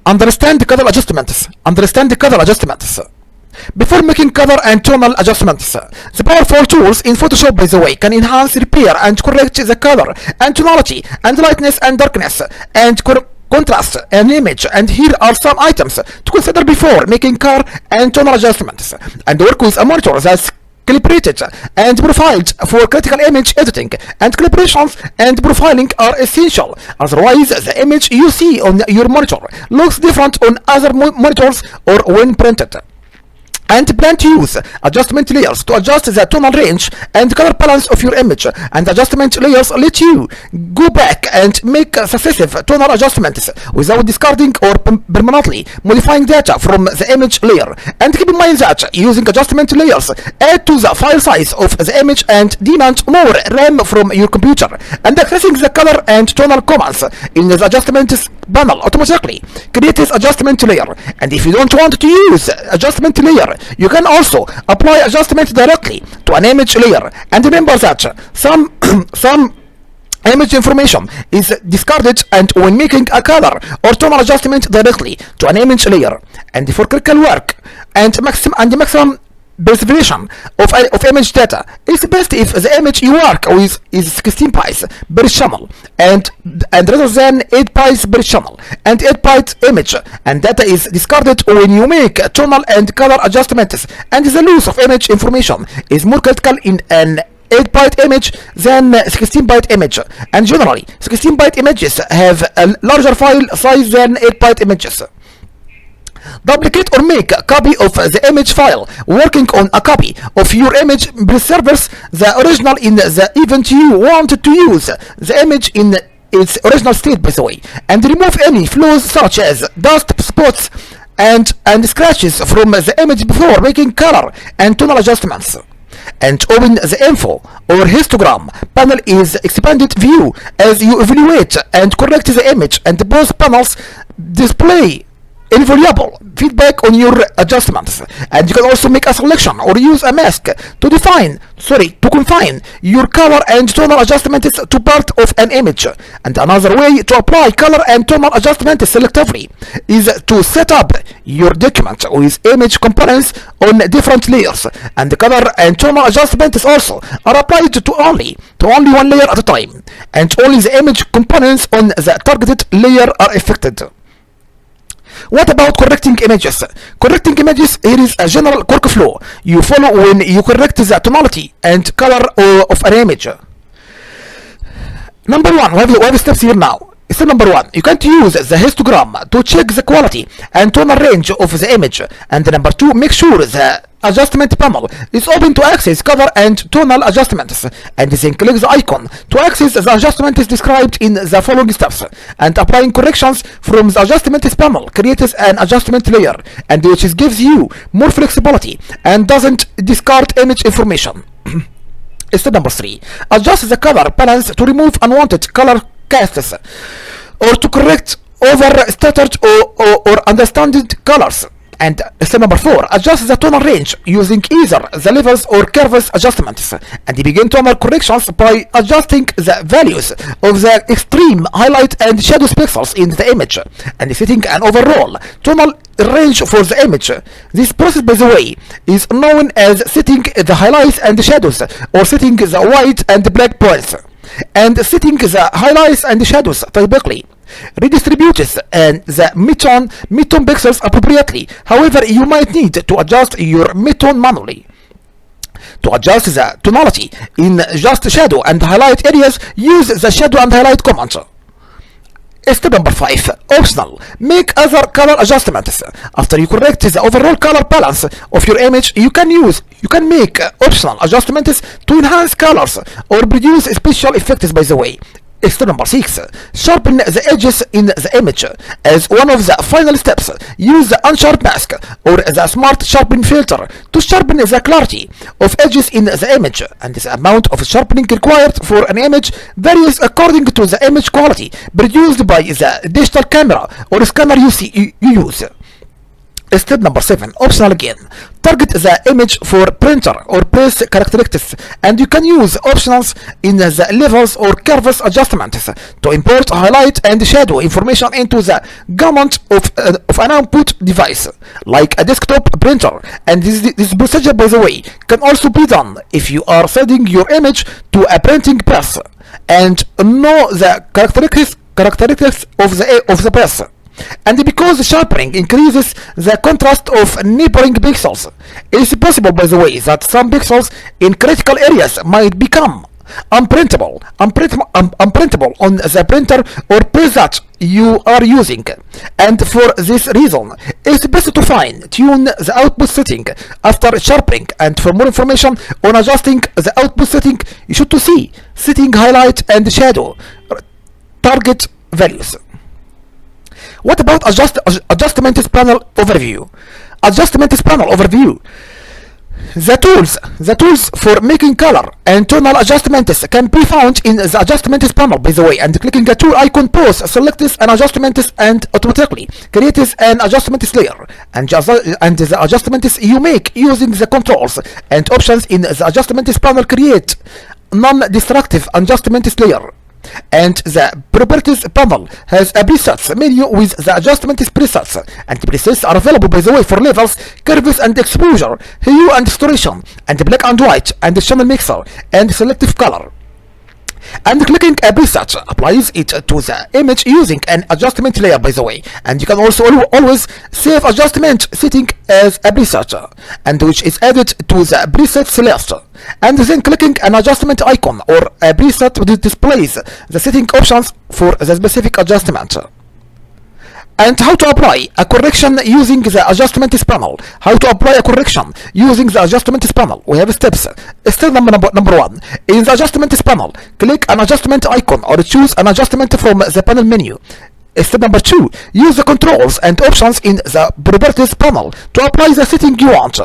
Understand the color adjustments. Understand the color adjustments. Before making color and tonal adjustments, the powerful tools in Photoshop, by the way, can enhance, repair, and correct the color and tonality and lightness and darkness and contrast an image. And here are some items to consider before making color and tonal adjustments. And work with a monitor that's calibrated and profiled for critical image editing, and calibrations and profiling are essential. Otherwise, the image you see on your monitor looks different on other monitors or when printed. And plan to use adjustment layers to adjust the tonal range and color balance of your image. And adjustment layers let you go back and make successive tonal adjustments without discarding or permanently modifying data from the image layer. And keep in mind that using adjustment layers add to the file size of the image and demand more RAM from your computer. And accessing the color and tonal commands in the adjustments panel automatically creates adjustment layer. And if you don't want to use adjustment layer, you can also apply adjustment directly to an image layer. And remember that some image information is discarded and when making a color or tonal adjustment directly to an image layer. And for critical work and maximum preservation of image data, it's best if the image you work with is 16 bytes per channel and rather than 8 bytes per channel. And 8 byte image and data is discarded when you make tonal and color adjustments, and the loss of image information is more critical in an 8-byte image than 16-byte image. And generally 16-byte images have a larger file size than 8-byte images. Duplicate or make a copy of the image file. Working on a copy of your image preserves the original in the event you want to use the image in its original state, by the way, and remove any flaws such as dust spots and scratches from the image before making color and tonal adjustments. And open the info or histogram panel is expanded view as you evaluate and correct the image, and both panels display invaluable feedback on your adjustments. And you can also make a selection or use a mask to confine your color and tonal adjustments to part of an image. And another way to apply color and tonal adjustments selectively is to set up your document with image components on different layers. And the color and tonal adjustments also are applied to only one layer at a time, and only the image components on the targeted layer are affected. What about correcting images? Correcting images, here is a general workflow you follow when you correct the tonality and color of an image. Number one, we have steps here now. Step number one, you can use the histogram to check the quality and tonal range of the image. And number two, make sure the adjustment panel is open to access color and tonal adjustments, and then click the icon to access the adjustments described in the following steps. And applying corrections from the adjustments panel creates an adjustment layer, and which gives you more flexibility and doesn't discard image information. Step number three, adjust the color balance to remove unwanted color casts or to correct overstated or understated colors. And step number four, adjust the tonal range using either the levels or curves adjustments. And begin tonal corrections by adjusting the values of the extreme highlight and shadow pixels in the image, and setting an overall tonal range for the image. This process, by the way, is known as setting the highlights and the shadows, or setting the white and black points, and setting the highlights and the shadows typically redistributes and the midtone pixels appropriately. However, you might need to adjust your midtone manually. To adjust the tonality in just shadow and highlight areas, use the shadow and highlight command. Step number 5, optional. Make other color adjustments. After you correct the overall color balance of your image, you can make optional adjustments to enhance colors or produce special effects, by the way. Step number 6, sharpen the edges in the image. As one of the final steps, use the unsharp mask or the smart sharpen filter to sharpen the clarity of edges in the image. And the amount of sharpening required for an image varies according to the image quality produced by the digital camera or scanner you use. Step number 7, optional again. Target the image for printer or press characteristics, and you can use optionals in the levels or curves adjustments to import, highlight, and shadow information into the gamut of an output device, like a desktop printer. And this procedure, by the way, can also be done if you are sending your image to a printing press and know the characteristics of the press. And because sharpening increases the contrast of neighboring pixels, it is possible, by the way, that some pixels in critical areas might become unprintable on the printer or press that you are using. And for this reason, it's best to fine-tune the output setting after sharpening. And for more information on adjusting the output setting, you should to see setting, highlight, and shadow target values. What about adjustments panel overview? Adjustments panel overview. The tools for making color and tonal adjustments can be found in the adjustments panel, by the way, and clicking the tool icon pause selects an adjustments and automatically creates an adjustments layer, and the adjustments you make using the controls and options in the adjustments panel create non-destructive adjustments layer. And the properties panel has a presets menu with the adjustments presets, and presets are available, by the way, for levels, curves, and exposure, hue and saturation, and black and white, and channel mixer, and selective color. And clicking a preset applies it to the image using an adjustment layer, by the way. And you can also always save adjustment setting as a preset, and which is added to the presets list. And then clicking an adjustment icon or a preset displays the setting options for the specific adjustment. And how to apply a correction using the adjustments panel. How to apply a correction using the adjustments panel. We have steps. Step number 1. In the adjustments panel, click an adjustment icon or choose an adjustment from the panel menu. Step number 2. Use the controls and options in the properties panel to apply the setting you want.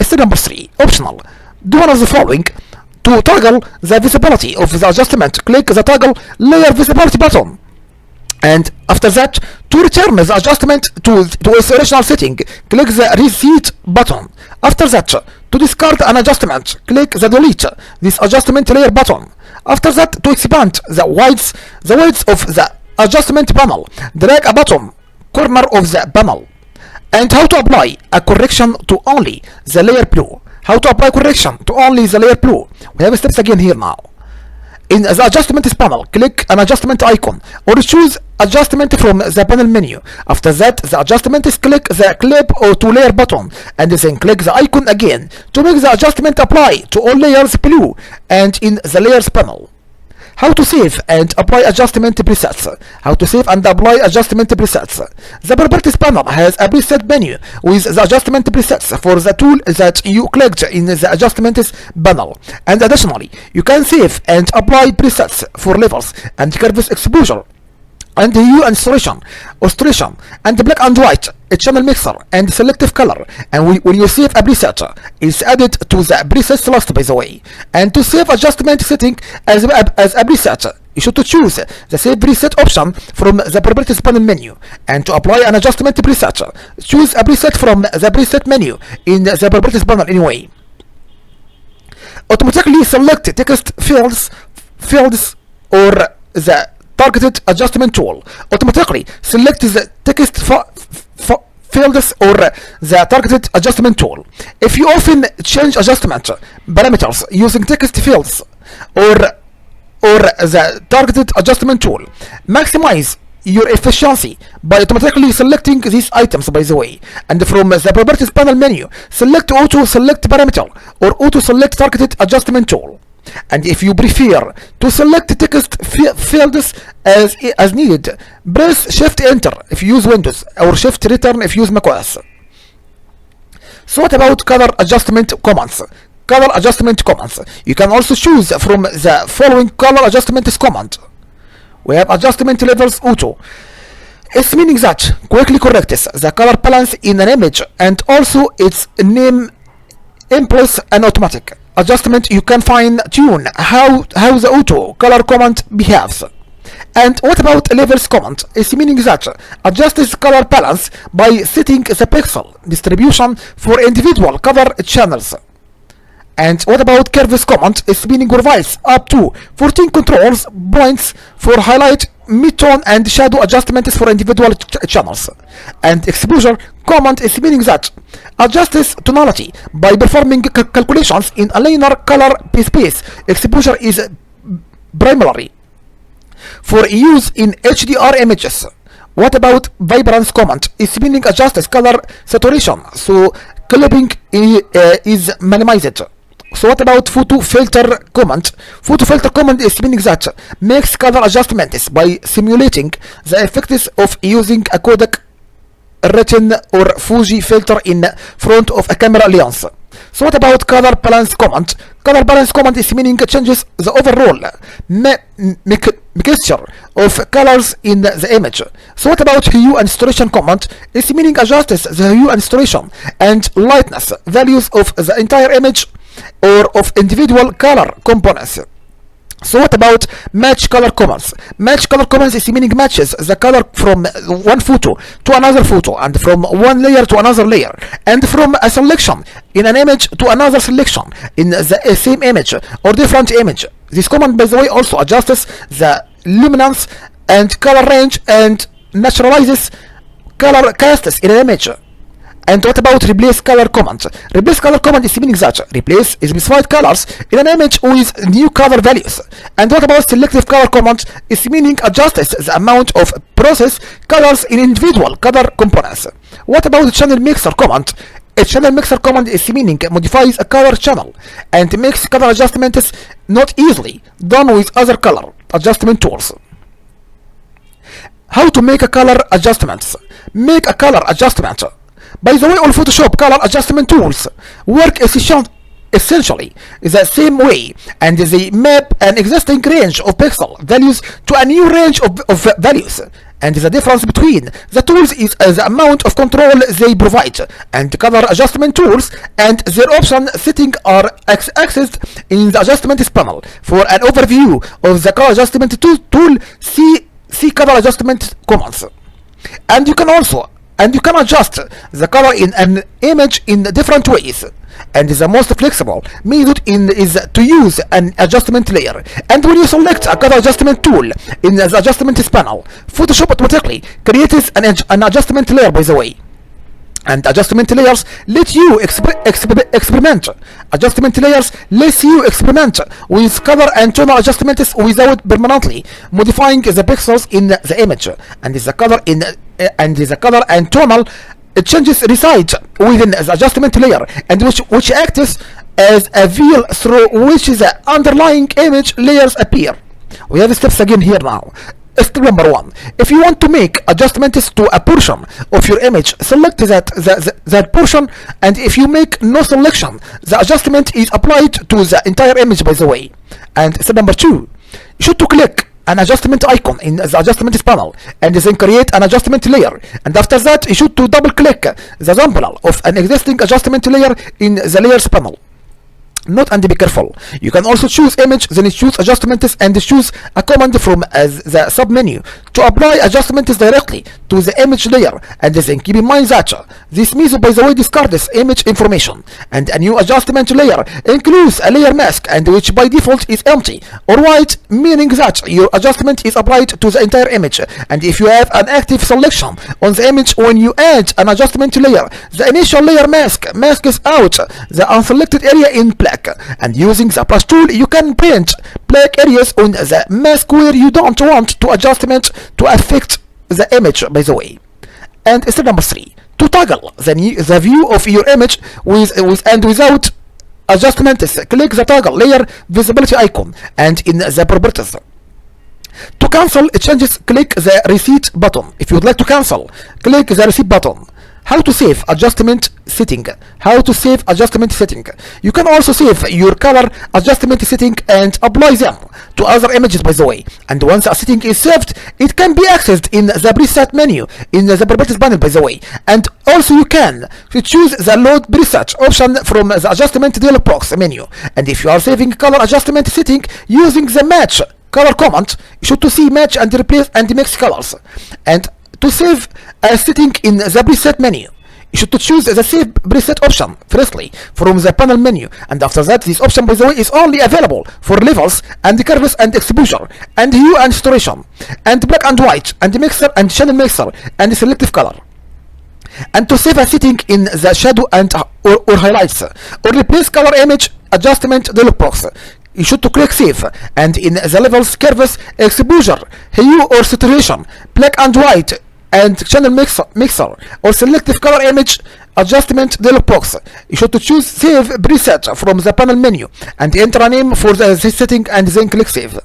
Step number 3. Optional. Do one of the following. To toggle the visibility of the adjustment, click the toggle layer visibility button. And after that, to return the adjustment to its original setting, click the reset button. After that, to discard an adjustment, click the delete this adjustment layer button. After that, to expand the width of the adjustment panel, drag a bottom corner of the panel. And how to apply a correction to only the layer blue. How to apply correction to only the layer blue. We have steps again here now. In the adjustments panel, click an adjustment icon or choose adjustment from the panel menu. After that, the adjustments, click the clip or to layer button, and then click the icon again to make the adjustment apply to all layers blue and in the layers panel. How to save and apply adjustment presets. How to save and apply adjustment presets. The properties panel has a preset menu with the adjustment presets for the tool that you clicked in the adjustments panel. And additionally, you can save and apply presets for levels and curves, exposure, and hue and saturation, and black and white, a channel mixer, and selective color. And when you save a preset, it's added to the presets list, by the way. And to save adjustment setting as a preset, you should choose the save preset option from the properties panel menu. And to apply an adjustment preset, choose a preset from the preset menu in the properties panel anyway. Automatically select text fields or the targeted adjustment tool. Automatically select the text fields or the targeted adjustment tool. If you often change adjustment parameters using text fields or the targeted adjustment tool, maximize your efficiency by automatically selecting these items, by the way. And from the properties panel menu, select auto select parameter or auto select targeted adjustment tool. And if you prefer to select text fields as needed, press Shift Enter if you use Windows or Shift Return if you use macOS. So what about color adjustment commands? Color adjustment commands. You can also choose from the following color adjustments command. We have adjustment levels auto. It's meaning that quickly corrects the color balance in an image and also its name impulse and automatic adjustment. You can fine tune how the auto color command behaves. And what about levels command? It's meaning that adjusts color balance by setting the pixel distribution for individual color channels. And what about curves command? It's meaning provides up to 14 controls points for highlight, mid-tone and shadow adjustments for individual channels. And exposure command is meaning that adjusts tonality by performing calculations in a linear color space. Exposure is primarily for use in HDR images. What about vibrance command? It's meaning adjusts color saturation so clipping is minimized. So what about photo filter command? Photo filter command is meaning that makes color adjustments by simulating the effects of using a codec written or Fuji filter in front of a camera lens. So what about color balance command? Color balance command is meaning changes the overall mixture of colors in the image. So what about hue and saturation command? It's meaning adjusts the hue and saturation and lightness values of the entire image or of individual color components. So what about match color commands? Match color commands is meaning matches the color from one photo to another photo and from one layer to another layer and from a selection in an image to another selection in the same image or different image. This command, by the way, also adjusts the luminance and color range and naturalizes color casts in an image. And what about replace color command? Replace color command is meaning that replace specified colors in an image with new color values. And what about selective color command? Is meaning adjusts the amount of process colors in individual color components. What about channel mixer command? A channel mixer command is meaning modifies a color channel and makes color adjustments not easily done with other color adjustment tools. How to make a color adjustments? Make a color adjustment. By the way, all Photoshop color adjustment tools work essentially the same way, and they map an existing range of pixel values to a new range of values. And the difference between the tools is the amount of control they provide. And color adjustment tools and their option setting are accessed in the adjustments panel. For an overview of the color adjustment tool, see color adjustment commands. And you can adjust the color in an image in different ways. And the most flexible method is to use an adjustment layer. And when you select a color adjustment tool in the adjustment panel, Photoshop automatically creates an adjustment layer, by the way. And adjustment layers let you experiment. Adjustment layers lets you experiment with color and tonal adjustments without permanently modifying the pixels in the image. And the color and tonal changes reside within the adjustment layer, and which acts as a veil through which the underlying image layers appear. We have steps again here now. Step number 1. If you want to make adjustments to a portion of your image, select that portion, and if you make no selection, the adjustment is applied to the entire image, by the way. And step number 2, you should to click an adjustment icon in the adjustment panel and then create an adjustment layer. And after that, you should to double click the sample of an existing adjustment layer in the layers panel. Note and be careful. You can also choose image, then choose adjustments and choose a command from the sub menu to apply adjustments directly to the image layer. And then keep in mind that this method, by the way, discards image information, and a new adjustment layer includes a layer mask, and which by default is empty or white, meaning that your adjustment is applied to the entire image. And if you have an active selection on the image, when you add an adjustment layer, the initial layer masks out the unselected area in black. And using the brush tool, you can paint black areas on the mask where you don't want to adjustment to affect the image, by the way. And step number 3, to toggle the view of your image without adjustments, click the toggle layer visibility icon and in the properties. To cancel changes, click the reset button. If you would like to cancel, click the reset button. How to save adjustment setting. You can also save your color adjustment setting and apply them to other images, by the way. And once a setting is saved, it can be accessed in the preset menu in the properties panel, by the way. And also you can choose the load preset option from the adjustment dialog box menu. And if you are saving color adjustment setting using the match color command, you should to see match and replace and mix colors. And to save a setting in the preset menu, you should to choose the save preset option firstly from the panel menu, and after that this option, by the way, is only available for levels and curves and exposure and hue and saturation and black and white and mixer and channel mixer and selective color. And to save a setting in the shadow and or highlights or replace color image adjustment dialog box, you should to click save, and in the levels, curves, exposure, hue or saturation, black and white and channel mixer or selective color image adjustment dialog box, you should to choose save preset from the panel menu and enter a name for this setting and then click save.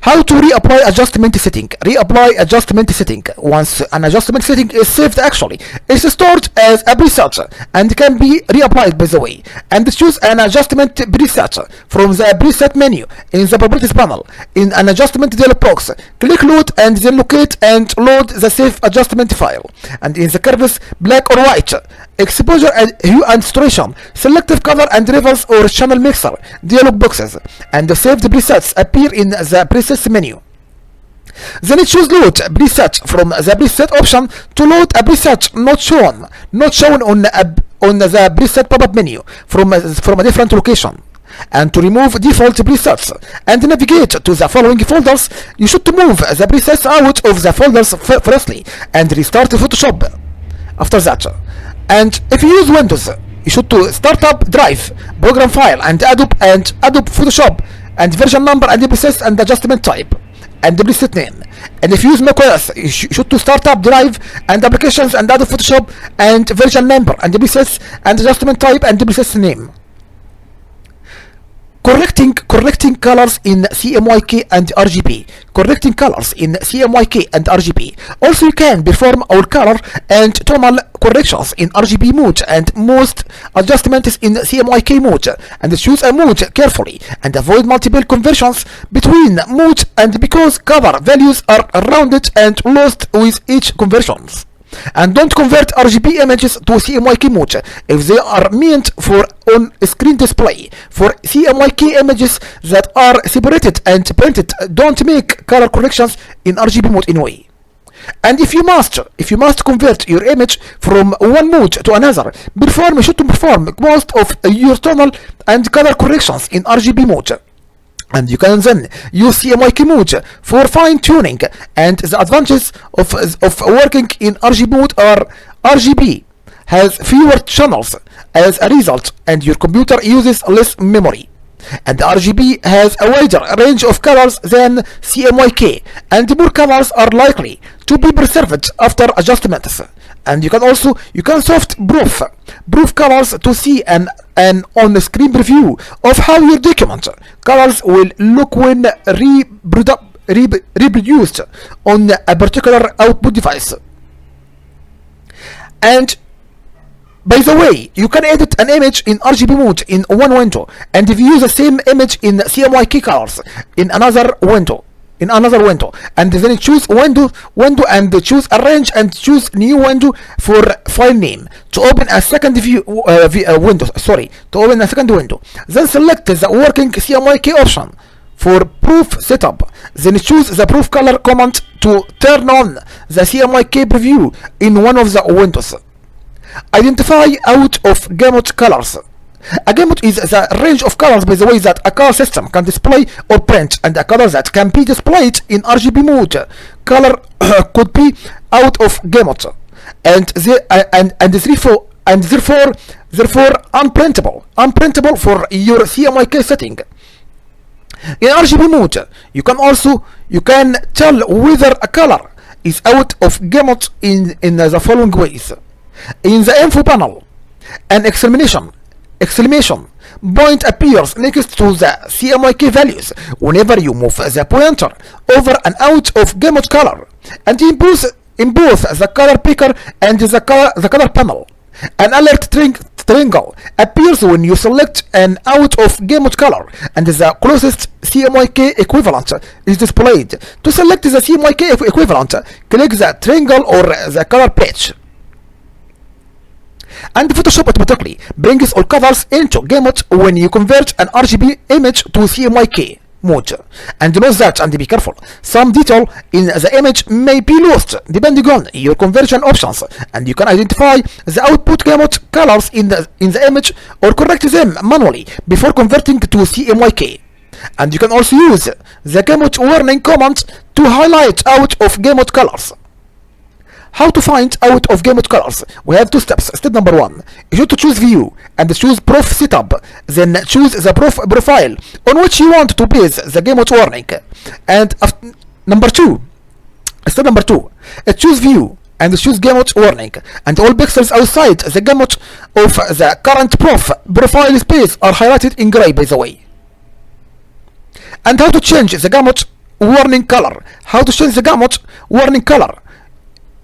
How to reapply adjustment setting? Reapply adjustment setting. Once an adjustment setting is saved, actually, it's stored as a preset and can be reapplied, by the way. And choose an adjustment preset from the preset menu in the properties panel. In an adjustment dialog box, click load and then locate and load the save adjustment file. And in the curves, black or white, exposure and hue and saturation, selective color and levels or channel mixer dialog boxes, and the saved presets appear in the presets menu. Then choose load preset from the preset option to load a preset not shown on the preset pop-up menu from a different location. And to remove default presets and navigate to the following folders, you should move the presets out of the folders firstly and restart Photoshop after that. And if you use Windows, you should to start up Drive, Program File, and Adobe Photoshop, and version number and the preset and adjustment type and the preset name. And if you use macOS, you should to start up Drive and Applications and Adobe Photoshop and version number and the presets and adjustment type and the preset name. Correcting colors in CMYK and RGB. Correcting colors in CMYK and RGB. Also, you can perform all color and tonal corrections in RGB mode and most adjustments in CMYK mode, and choose a mode carefully and avoid multiple conversions between modes, and because color values are rounded and lost with each conversions. And don't convert RGB images to CMYK mode if they are meant for on-screen display. For CMYK images that are separated and printed, don't make color corrections in RGB mode anyway. And if you must convert your image from one mode to another, you should perform most of your tonal and color corrections in RGB mode. And you can then use CMYK mode for fine-tuning, and the advantages of working in RGB mode are RGB has fewer channels as a result, and your computer uses less memory. And RGB has a wider range of colors than CMYK, and more colors are likely to be preserved after adjustments. And you can soft proof colors to see an on-screen preview of how your document colors will look when reproduced on a particular output device. And by the way, you can edit an image in RGB mode in one window and view the same image in CMYK colors in another window. And then choose window and choose arrange and choose new window for file name to open a second window. Then select the working CMYK option for proof setup. Then choose the proof color command to turn on the CMYK preview in one of the windows. Identify out of gamut colors. A gamut is the range of colors, by the way, that a color system can display or print, and a color that can be displayed in RGB mode. Color could be out of gamut, and therefore unprintable for your CMYK setting. In RGB mode, you can tell whether a color is out of gamut in the following ways. In the info panel, an exclamation point appears next to the CMYK values whenever you move the pointer over and out of gamut color, and in both the color picker and the color panel. An alert triangle appears when you select an out of gamut color and the closest CMYK equivalent is displayed. To select the CMYK equivalent, click the triangle or the color patch. And Photoshop automatically brings all colors into gamut when you convert an RGB image to CMYK mode. And note that, and be careful, some detail in the image may be lost depending on your conversion options, and you can identify the output gamut colors in the image or correct them manually before converting to CMYK. And you can also use the gamut warning command to highlight out of gamut colors. How to find out of gamut colors? We have two steps. Step number 1, you should choose view and choose prof setup, then choose the prof profile on which you want to base the gamut warning. And step number 2, choose view and choose gamut warning, and all pixels outside the gamut of the current prof profile space are highlighted in gray, by the way. And how to change the gamut warning color?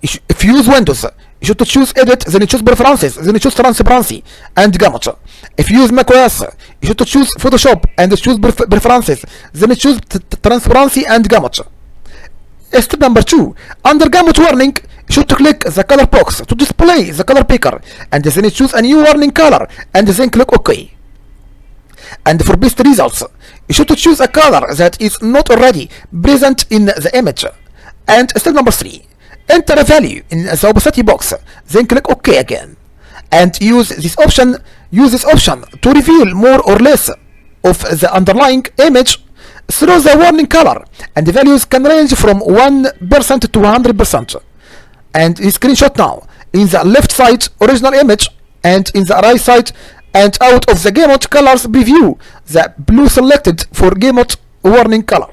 If you use Windows, you should choose Edit, then you choose Preferences, then you choose Transparency and Gamut. If you use macOS, you should choose Photoshop and choose Preferences, then you choose Transparency and Gamut. Step number 2, under Gamut warning, you should click the color box to display the color picker, and then you choose a new warning color and then click OK. And for best results, you should choose a color that is not already present in the image. And step number 3, enter a value in the opacity box, then click OK again, and use this option to reveal more or less of the underlying image through the warning color, and the values can range from 1% to 100%. And the screenshot now, in the left side original image, and in the right side and out of the gamut colors preview, the blue selected for gamut warning color.